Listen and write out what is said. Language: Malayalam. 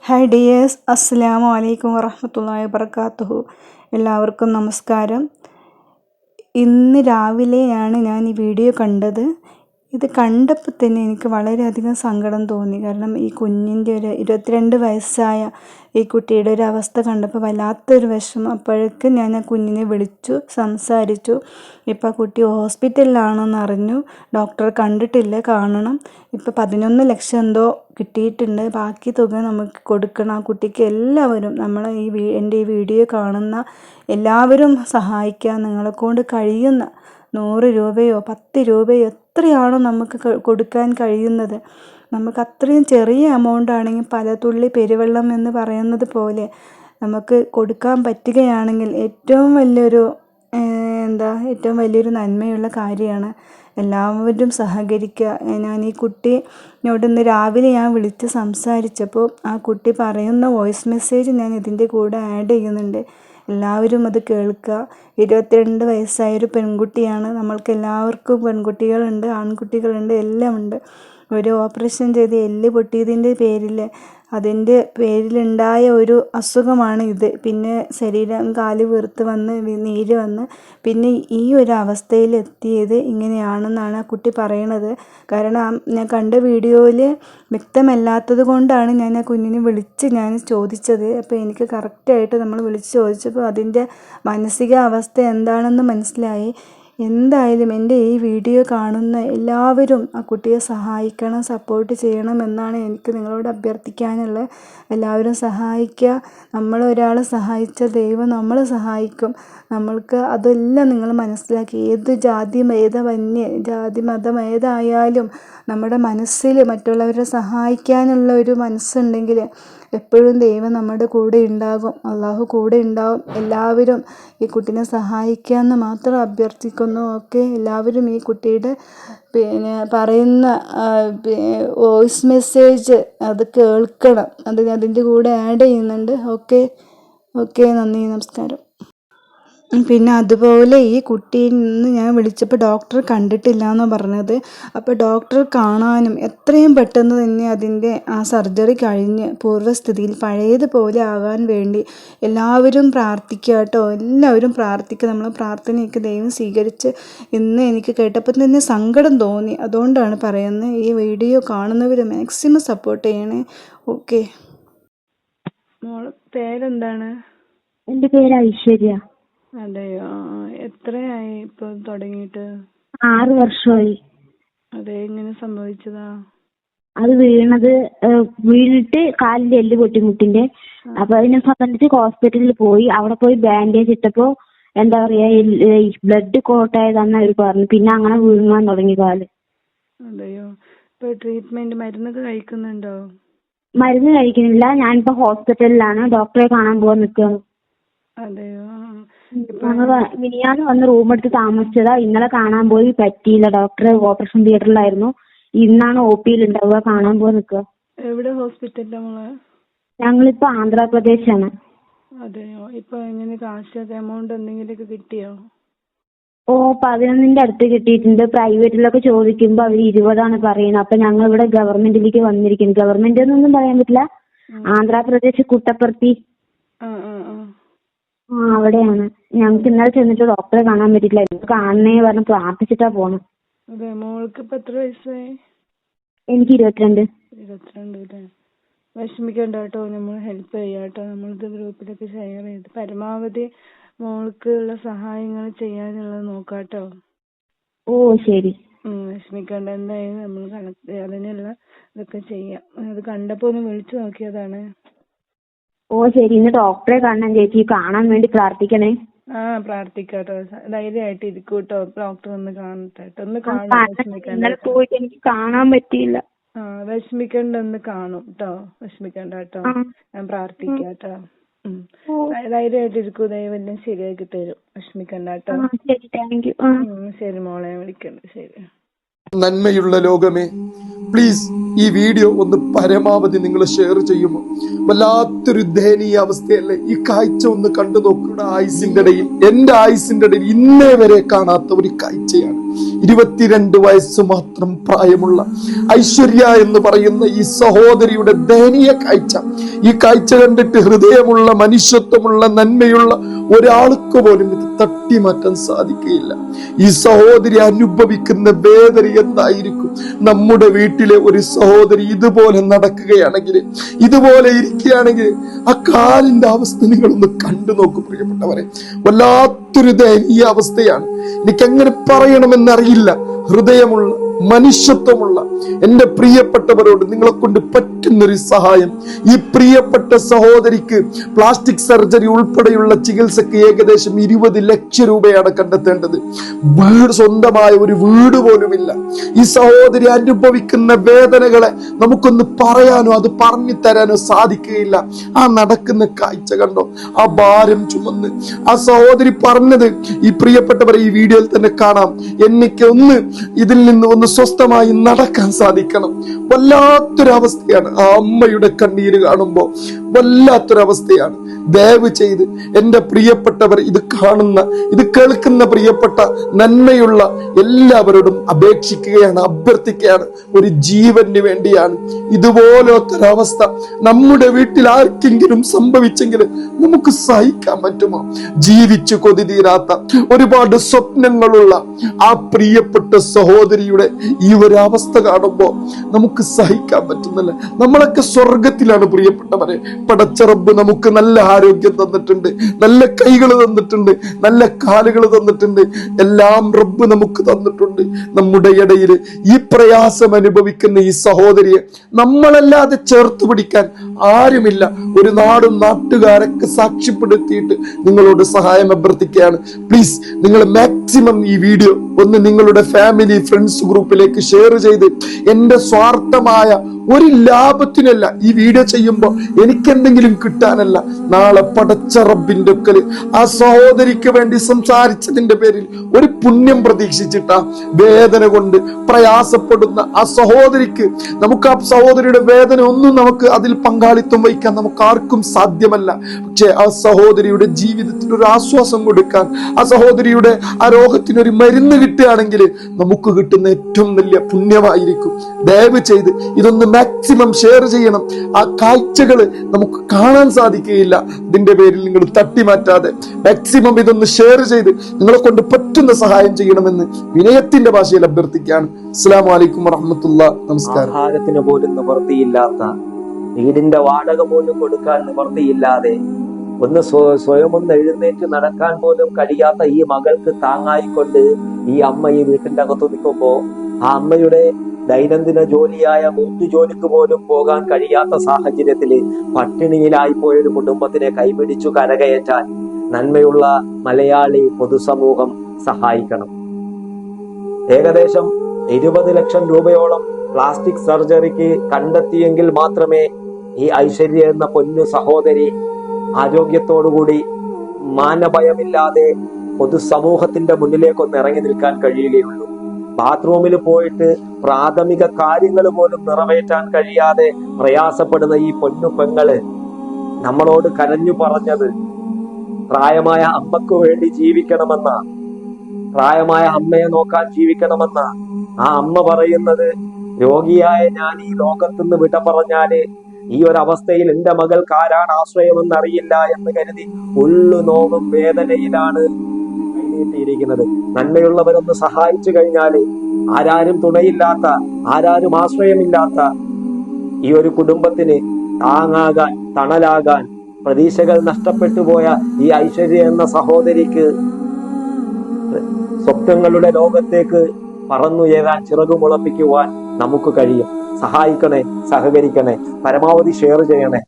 ഹായ് ഡിയേഴ്സ്, അസ്സലാമു അലൈക്കും വറഹ്മത്തുള്ളാഹി വബറകാതുഹു. എല്ലാവർക്കും നമസ്കാരം. ഇന്ന് രാവിലെയാണ് ഞാൻ ഈ വീഡിയോ കണ്ടത്. ഇത് കണ്ടപ്പോൾ തന്നെ എനിക്ക് വളരെയധികം സങ്കടം തോന്നി. കാരണം ഈ കുഞ്ഞിൻ്റെ ഒരു 22 വയസ്സായ ഈ കുട്ടിയുടെ ഒരു അവസ്ഥ കണ്ടപ്പോൾ വല്ലാത്തൊരു വിഷമം. അപ്പോഴേക്ക് ഞാൻ ആ കുഞ്ഞിനെ വിളിച്ചു സംസാരിച്ചു. ഇപ്പോൾ ആ കുട്ടി ഹോസ്പിറ്റലിലാണെന്ന് അറിഞ്ഞു. ഡോക്ടറെ കണ്ടിട്ടില്ല, കാണണം. ഇപ്പോൾ 11 ലക്ഷം എന്തോ കിട്ടിയിട്ടുണ്ട്. ബാക്കി തുക നമുക്ക് കൊടുക്കണം. ആ കുട്ടിക്ക് എല്ലാവരും എൻ്റെ ഈ വീഡിയോ കാണുന്ന എല്ലാവരും സഹായിക്കുക. നിങ്ങളെക്കൊണ്ട് കഴിയുന്ന 100 രൂപയോ 10 രൂപയോ എത്രയാണോ നമുക്ക് കൊടുക്കാൻ കഴിയുന്നത്, നമുക്ക് അത്രയും ചെറിയ എമൗണ്ട് ആണെങ്കിൽ പല തുള്ളി പെരുവെള്ളം എന്ന് പറയുന്നത് പോലെ നമുക്ക് കൊടുക്കാൻ പറ്റുകയാണെങ്കിൽ ഏറ്റവും വലിയൊരു നന്മയുള്ള കാര്യമാണ്. എല്ലാവരും സഹകരിക്കുക. ഞാൻ ഈ കുട്ടിയോട് ഇന്ന് രാവിലെ വിളിച്ച് സംസാരിച്ചപ്പോൾ ആ കുട്ടി പറയുന്ന വോയിസ് മെസ്സേജ് ഞാൻ ഇതിൻ്റെ കൂടെ ആഡ് ചെയ്യുന്നുണ്ട്. എല്ലാവരും അത് കേൾക്കുക. 22 വയസ്സായൊരു പെൺകുട്ടിയാണ്. നമ്മൾക്ക് എല്ലാവർക്കും പെൺകുട്ടികളുണ്ട്, ആൺകുട്ടികളുണ്ട്, എല്ലാം ഉണ്ട്. ഒരു ഓപ്പറേഷൻ ചെയ്ത് എല്ല് പൊട്ടിയതിൻ്റെ പേരിലുണ്ടായ ഒരു അസുഖമാണ് ഇത്. പിന്നെ ശരീരം കാല് വീർത്ത് വന്ന് നീര് വന്ന് പിന്നെ ഈ ഒരു അവസ്ഥയിൽ എത്തിയത് ഇങ്ങനെയാണെന്നാണ് ആ കുട്ടി പറയണത്. കാരണം ഞാൻ കണ്ട വീഡിയോയിൽ വ്യക്തമല്ലാത്തത് കൊണ്ടാണ് ഞാൻ ആ കുഞ്ഞിനെ വിളിച്ച് ചോദിച്ചത്. അപ്പോൾ എനിക്ക് കറക്റ്റായിട്ട് നമ്മൾ വിളിച്ച് ചോദിച്ചപ്പോൾ അതിൻ്റെ മാനസികാവസ്ഥ എന്താണെന്ന് മനസ്സിലായി. എന്തായാലും എൻ്റെ ഈ വീഡിയോ കാണുന്ന എല്ലാവരും ആ കുട്ടിയെ സഹായിക്കണം, സപ്പോർട്ട് ചെയ്യണമെന്നാണ് എനിക്ക് നിങ്ങളോട് അഭ്യർത്ഥിക്കാനുള്ളത്. എല്ലാവരും സഹായിക്കുക. നമ്മളൊരാളെ സഹായിച്ചാൽ ദൈവം നമ്മളെ സഹായിക്കും. നമ്മൾക്ക് അതെല്ലാം നിങ്ങൾ മനസ്സിലാക്കി. ഏത് ജാതി മതം ഏതായാലും നമ്മുടെ മനസ്സിൽ മറ്റുള്ളവരെ സഹായിക്കാനുള്ള ഒരു മനസ്സുണ്ടെങ്കിൽ എപ്പോഴും ദൈവം നമ്മുടെ കൂടെ ഉണ്ടാകും, അള്ളാഹു കൂടെ ഉണ്ടാകും. എല്ലാവരും ഈ കുട്ടീനെ സഹായിക്കാമെന്ന് മാത്രം അഭ്യർത്ഥിക്കുന്നു. ഓക്കെ, എല്ലാവരും ഈ കുട്ടിയുടെ പറയുന്ന വോയിസ് മെസ്സേജ് അത് കേൾക്കണം. അതിൻ്റെ കൂടെ ആഡ് ചെയ്യുന്നുണ്ട്. ഓക്കെ, നന്ദി, നമസ്കാരം. പിന്നെ അതുപോലെ ഈ കുട്ടിയെ നിന്ന് ഞാൻ വിളിച്ചപ്പോൾ ഡോക്ടർ കണ്ടിട്ടില്ല എന്നാണ് പറഞ്ഞത്. അപ്പോൾ ഡോക്ടർ കാണാനും എത്രയും പെട്ടെന്ന് തന്നെ അതിൻ്റെ ആ സർജറി കഴിഞ്ഞ് പൂർവ്വസ്ഥിതിയിൽ പഴയതുപോലെ ആകാൻ വേണ്ടി എല്ലാവരും പ്രാർത്ഥിക്കുക കേട്ടോ. എല്ലാവരും പ്രാർത്ഥിക്കുക. നമ്മളെ പ്രാർത്ഥനയൊക്കെ ദൈവം സ്വീകരിച്ച് ഇന്ന് എനിക്ക് കേട്ടപ്പോൾ തന്നെ സങ്കടം തോന്നി. അതുകൊണ്ടാണ് പറയുന്നത്. ഈ വീഡിയോ കാണുന്നവർ മാക്സിമം സപ്പോർട്ട് ചെയ്യണേ. ഓക്കെ. മോളെ പേരെന്താണ്? എൻ്റെ പേര് ഐശ്വര്യ. അതെയോ? എത്രയായി ഇപ്പൊ തുടങ്ങിയിട്ട്? 6 വർഷമായി. അതെ, എങ്ങനെ സംഭവിച്ചതാ? അത് വീണിട്ട് കാലിന്റെ എല്ല് പൊട്ടി മുട്ടിന്റെ. അപ്പൊ അതിനെ സംബന്ധിച്ച് ഹോസ്പിറ്റലിൽ പോയി. അവിടെ പോയി ബാൻഡേജ് ഇട്ടപ്പോ എന്താ പറയാ, ബ്ലഡ് കോട്ടായതാന്ന് അവര് പറഞ്ഞു. പിന്നെ അങ്ങനെ വീങ്ങാൻ തുടങ്ങി കാല്. അതെയോ? ഇപ്പൊ ട്രീറ്റ്മെന്റ് മരുന്നൊക്കെ കഴിക്കുന്നുണ്ടോ? മരുന്ന് കഴിക്കുന്നില്ല. ഞാനിപ്പോ ഹോസ്പിറ്റലിലാണ്. ഡോക്ടറെ കാണാൻ പോകാൻ നിൽക്കുകയാണ്. അതെയോ? ഞങ്ങള് മിനിഞ്ഞാന്ന് വന്ന് റൂം എടുത്ത് താമസിച്ചതാ. ഇന്നലെ കാണാൻ പോയി, പറ്റിയില്ല. ഡോക്ടർ ഓപ്പറേഷൻ തിയേറ്ററിലായിരുന്നു. ഇന്നാണ് OP ഉണ്ടാവുക. കാണാൻ പോകാൻ നിൽക്കുക. എവിടെ ഹോസ്പിറ്റലിലാ മോളെ? ഞങ്ങളിപ്പോ ആന്ധ്രാപ്രദേശാണ്. അതെയോ? ഇപ്പൊ എങ്ങനെ കാശ് എമൗണ്ട് എന്തെങ്കിലുമൊക്കെ കിട്ടിയോ? 11ന്റെ അടുത്ത് കിട്ടിയിട്ടുണ്ട്. പ്രൈവറ്റിലൊക്കെ ചോദിക്കുമ്പോ അവര് 20 പറയുന്നത്. അപ്പൊ ഞങ്ങൾ ഇവിടെ ഗവൺമെന്റിലേക്ക് വന്നിരിക്കുന്നു. ഗവൺമെന്റ് എന്നൊന്നും പറയാൻ പറ്റില്ല. ആന്ധ്രാപ്രദേശ് കുട്ടപ്പർത്തി അവിടെയാണ്. ഞങ്ങൾക്ക് ഇന്നലെ ചെന്നിട്ട് ഡോക്ടറെ കാണാൻ പറ്റില്ല. കാണണേ പറഞ്ഞ് പ്രാർത്ഥിച്ചിട്ടാ പോണെ. അതെ. മോൾക്ക് ഇപ്പൊ എത്ര വയസ്സായി? എനിക്ക് 22. 22 അല്ലേ? വിഷമിക്കണ്ട കേട്ടോ, നമ്മൾ ഹെൽപ്പ് ചെയ്യാം കേട്ടോ. നമ്മളിത് ഗ്രൂപ്പിലൊക്കെ ഷെയർ ചെയ്ത് പരമാവധി മോൾക്കുള്ള സഹായങ്ങൾ ചെയ്യാനുള്ളത് നോക്കാട്ടോ. ശരി. വിഷമിക്കണ്ട. എന്തായാലും നമ്മൾ അതിനുള്ള ഇതൊക്കെ ചെയ്യാം. അത് കണ്ടപ്പോ ഒന്ന് വിളിച്ചു നോക്കിയതാണ്. ശരി. ഇന്ന് ഡോക്ടറെ കാണണം ചേച്ചി. കാണാൻ വേണ്ടി പ്രാർത്ഥിക്കണേ. പ്രാർത്ഥിക്കാട്ടോ. ധൈര്യമായിട്ട് ഇരിക്കൂട്ടോ. ഡോക്ടർ ഒന്ന് കാണട്ടെ. ഒന്ന് ഇന്നലെ പോയിട്ട് എനിക്ക് കാണാൻ പറ്റിയില്ല. വിഷമിക്കണ്ട, ഒന്ന് കാണും കേട്ടോ. വിഷമിക്കണ്ട കേട്ടോ. ഞാൻ പ്രാർത്ഥിക്കാട്ടോ. ധൈര്യമായിട്ട് ഇരിക്കൂ. ദൈവം എല്ലാം ശരിയാക്കി തരും. വിഷമിക്കണ്ട കേട്ടോ. ശരി, താങ്ക് യു. ശരി മോളെ, വിളിക്കണ്ട. ശരി. നന്മയുള്ള ലോകമേ, പ്ലീസ് ഈ വീഡിയോ ഒന്ന് പരമാവധി നിങ്ങൾ ഷെയർ ചെയ്യുമോ? വല്ലാത്തൊരു ദയനീയ അവസ്ഥയല്ലേ? ഈ കാഴ്ച ഒന്ന് കണ്ടു നോക്കുക. എന്റെ ആയുസിന്റെ ഇടയിൽ ഇന്നേ വരെ കാണാത്ത ഒരു കാഴ്ചയാണ്. 22 വയസ്സ് മാത്രം പ്രായമുള്ള ഐശ്വര്യ എന്ന് പറയുന്ന ഈ സഹോദരിയുടെ ദയനീയ കാഴ്ച. ഈ കാഴ്ച കണ്ടിട്ട് ഹൃദയമുള്ള, മനുഷ്യത്വമുള്ള, നന്മയുള്ള ഒരാൾക്ക് പോലും ഇത് തട്ടിമാറ്റാൻ സാധിക്കുകയില്ല. ഈ സഹോദരി അനുഭവിക്കുന്ന വേദന എന്തായിരിക്കും? നമ്മുടെ വീട്ടിലെ ഒരു സഹോദരി ഇതുപോലെ നടക്കുകയാണെങ്കിൽ, ഇതുപോലെ ഇരിക്കുകയാണെങ്കിൽ, ആ കാലിന്റെ അവസ്ഥ നിങ്ങളൊന്ന് കണ്ടു നോക്കൂ പ്രിയപ്പെട്ടവരെ. വല്ലാത്തൊരു ദയനീയ അവസ്ഥയാണ്. എനിക്കെങ്ങനെ പറയണമെന്നറിയില്ല. ഹൃദയമുള്ള, മനുഷ്യത്വമുള്ള എന്റെ പ്രിയപ്പെട്ടവരോട് നിങ്ങളെ കൊണ്ട് പറ്റുന്നൊരു സഹായം. ഈ പ്രിയപ്പെട്ട സഹോദരിക്ക് പ്ലാസ്റ്റിക് സർജറി ഉൾപ്പെടെയുള്ള ചികിത്സക്ക് ഏകദേശം 20 ലക്ഷം രൂപയാണ് കണ്ടെത്തേണ്ടത്. സ്വന്തമായ ഒരു വീട് പോലുമില്ല. ഈ സഹോദരി അനുഭവിക്കുന്ന വേദനകളെ നമുക്കൊന്ന് പറയാനോ അത് പറഞ്ഞു തരാനോ സാധിക്കുകയില്ല. ആ നടക്കുന്ന കാഴ്ച കണ്ടോ? ആ ഭാരം ചുമന്ന് ആ സഹോദരി പറഞ്ഞത് ഈ പ്രിയപ്പെട്ടവരെ ഈ വീഡിയോയിൽ തന്നെ കാണാം. എനിക്ക് ഇതിൽ നിന്ന് ഒന്ന് സ്വസ്ഥമായി നടക്കാൻ സാധിക്കണം. വല്ലാത്തൊരവസ്ഥയാണ്. ആ അമ്മയുടെ കണ്ണീര് കാണുമ്പോ വല്ലാത്തൊരവസ്ഥയാണ്. ദയവ് ചെയ്ത് എന്റെ പ്രിയപ്പെട്ടവർ, ഇത് കാണുന്ന, ഇത് കേൾക്കുന്ന പ്രിയപ്പെട്ട നന്മയുള്ള എല്ലാവരോടും അപേക്ഷിക്കുകയാണ്, അഭ്യർത്ഥിക്കുകയാണ്. ഒരു ജീവന് വേണ്ടിയാണ്. ഇതുപോലത്തൊരവസ്ഥ നമ്മുടെ വീട്ടിൽ ആർക്കെങ്കിലും സംഭവിച്ചെങ്കിൽ നമുക്ക് സഹിക്കാൻ പറ്റുമോ? ജീവിച്ചു കൊതി തീരാത്ത ഒരുപാട് സ്വപ്നങ്ങളുള്ള ആ പ്രിയപ്പെട്ട സഹോദരിയുടെ ഈ ഒരു അവസ്ഥ കാണുമ്പോ നമുക്ക് സഹിക്കാൻ പറ്റുന്നില്ല. നമ്മളൊക്കെ സ്വർഗത്തിലാണ് പ്രിയപ്പെട്ടവരെ. പടച്ച റബ്ബ് നമുക്ക് നല്ല ആരോഗ്യം തന്നിട്ടുണ്ട്, നല്ല കൈകൾ തന്നിട്ടുണ്ട്, നല്ല കാലുകൾ തന്നിട്ടുണ്ട്, എല്ലാം റബ്ബ് നമുക്ക് തന്നിട്ടുണ്ട്. നമ്മുടെ ഇടയിൽ ഈ പ്രയാസം അനുഭവിക്കുന്ന ഈ സഹോദരിയെ നമ്മളല്ലാതെ ചേർത്ത് പിടിക്കാൻ ആരുമില്ല. ഒരു നാടും നാട്ടുകാരൊക്കെ സാക്ഷ്യപ്പെടുത്തിയിട്ട് നിങ്ങളോട് സഹായം അഭ്യർത്ഥിക്കുകയാണ്. പ്ലീസ് നിങ്ങൾ മാക്സിമം ഈ വീഡിയോ ഒന്ന് നിങ്ങളുടെ ഫാമിലി, ഫ്രണ്ട്സ് ഗ്രൂപ്പിലേക്ക് ഷെയർ ചെയ്ത്, എന്റെ സ്വാർത്ഥമായ ഒരു ലാഭത്തിനല്ല ഈ വീഡിയോ ചെയ്യുമ്പോ, എനിക്കെന്തെങ്കിലും കിട്ടാനല്ല. നാളെ പടച്ച റബ്ബിന്റെ ഒക്കല് ആ സഹോദരിക്ക് വേണ്ടി സംസാരിച്ചതിന്റെ പേരിൽ ഒരു പുണ്യം പ്രതീക്ഷിച്ചിട്ടാ വേദന കൊണ്ട് പ്രയാസപ്പെടുന്ന ആ സഹോദരിക്ക്, നമുക്ക് ആ സഹോദരിയുടെ വേദന ഒന്നും നമുക്ക് അതിൽ പങ്കാളിത്തം വഹിക്കാൻ നമുക്ക് ആർക്കും സാധ്യമല്ല. പക്ഷെ ആ സഹോദരിയുടെ ജീവിതത്തിന് ഒരു ആശ്വാസം കൊടുക്കാൻ, ആ സഹോദരിയുടെ ആ രോഗത്തിനൊരു മരുന്ന് കിട്ടുകയാണെങ്കിൽ നമുക്ക് കിട്ടുന്ന ഏറ്റവും വലിയ പുണ്യമായിരിക്കും. ദയവ് ചെയ്ത് ഇതൊന്ന് മാക്സിമം ഷെയർ ചെയ്യണം. ആ കാഴ്ചകൾ നമുക്ക് കാണാൻ സാധിക്കുകയില്ല. ഇതിന്റെ പേരിൽ നിങ്ങൾ തട്ടിമാറ്റാതെ മാക്സിമം ഇതൊന്ന് ഷെയർ ചെയ്ത് നിങ്ങളെ കൊണ്ട് പറ്റുന്ന സഹായം ചെയ്യണമെന്ന് വിനയത്തിന്റെ ഭാഷയിൽ അഭ്യർത്ഥിക്കുകയാണ്. അസ്സലാമു അലൈക്കും വറഹ്മത്തുള്ളാഹി. നമസ്കാരം. ആഹാരത്തിന് പോലും നിവൃത്തിയില്ലാത്ത, വീടിന്റെ വാടക പോലും കൊടുക്കാൻ നിവൃത്തിയില്ലാതെ, സ്വയം എഴുന്നേറ്റ് നടക്കാൻ പോലും കഴിയാത്ത ഈ മകൾക്ക് താങ്ങായിക്കൊണ്ട് ഈ അമ്മ ഈ വീട്ടിന്റെ അകത്ത് നിൽക്കുമ്പോ, ആ അമ്മയുടെ ദൈനംദിന ജോലിയായ ജോലിക്ക് പോലും പോകാൻ കഴിയാത്ത സാഹചര്യത്തില് പട്ടിണിയിലായി പോയൊരു കുടുംബത്തിനെ കൈപിടിച്ചു കരകയറ്റാൻ നന്മയുള്ള മലയാളി പൊതുസമൂഹം സഹായിക്കണം. ഏകദേശം 20 ലക്ഷം രൂപയോളം പ്ലാസ്റ്റിക് സർജറിക്ക് കണ്ടെത്തിയെങ്കിൽ മാത്രമേ ഈ ഐശ്വര്യ എന്ന പൊന്നു സഹോദരി ആരോഗ്യത്തോടുകൂടി, മാനഭയമില്ലാതെ പൊതുസമൂഹത്തിന്റെ മുന്നിലേക്കൊന്ന് ഇറങ്ങി നിൽക്കാൻ കഴിയുകയുള്ളൂ. ബാത്റൂമിൽ പോയിട്ട് പ്രാഥമിക കാര്യങ്ങൾ പോലും നിറവേറ്റാൻ കഴിയാതെ പ്രയാസപ്പെടുന്ന ഈ പൊന്നു പെങ്ങള് നമ്മളോട് കരഞ്ഞു പറഞ്ഞത് പ്രായമായ അമ്മക്ക് വേണ്ടി ജീവിക്കണമെന്ന, പ്രായമായ അമ്മയെ നോക്കാൻ ജീവിക്കണമെന്ന. ആ അമ്മ പറയുന്നത്, രോഗിയായ ഞാൻ ഈ ലോകത്തുനിന്ന് വിട പറഞ്ഞാല് ഈ ഒരു അവസ്ഥയിൽ എന്റെ മകൾക്ക് ആരാണ് ആശ്രയമെന്ന് അറിയില്ല എന്ന് കരുതി ഉള്ളു നോവും വേദനയിലാണ് കൈനീട്ടിയിരിക്കുന്നത്. നന്മയുള്ളവരൊന്ന് സഹായിച്ചു കഴിഞ്ഞാല് ആരാരും തുണയില്ലാത്ത, ആരാരും ആശ്രയമില്ലാത്ത ഈ ഒരു കുടുംബത്തിന് താങ്ങാകാൻ, തണലാകാൻ, പ്രതീക്ഷകൾ നഷ്ടപ്പെട്ടു പോയ ഈ ഐശ്വര്യ എന്ന സഹോദരിക്ക് സ്വപ്നങ്ങളുടെ ലോകത്തേക്ക് പറന്നുയരാൻ, ചിറകുമുളപ്പിക്കുവാൻ നമുക്ക് കഴിയും. സഹായിക്കണേ, സഹകരിക്കണേ, പരമാവധി ഷെയർ ചെയ്യണേ.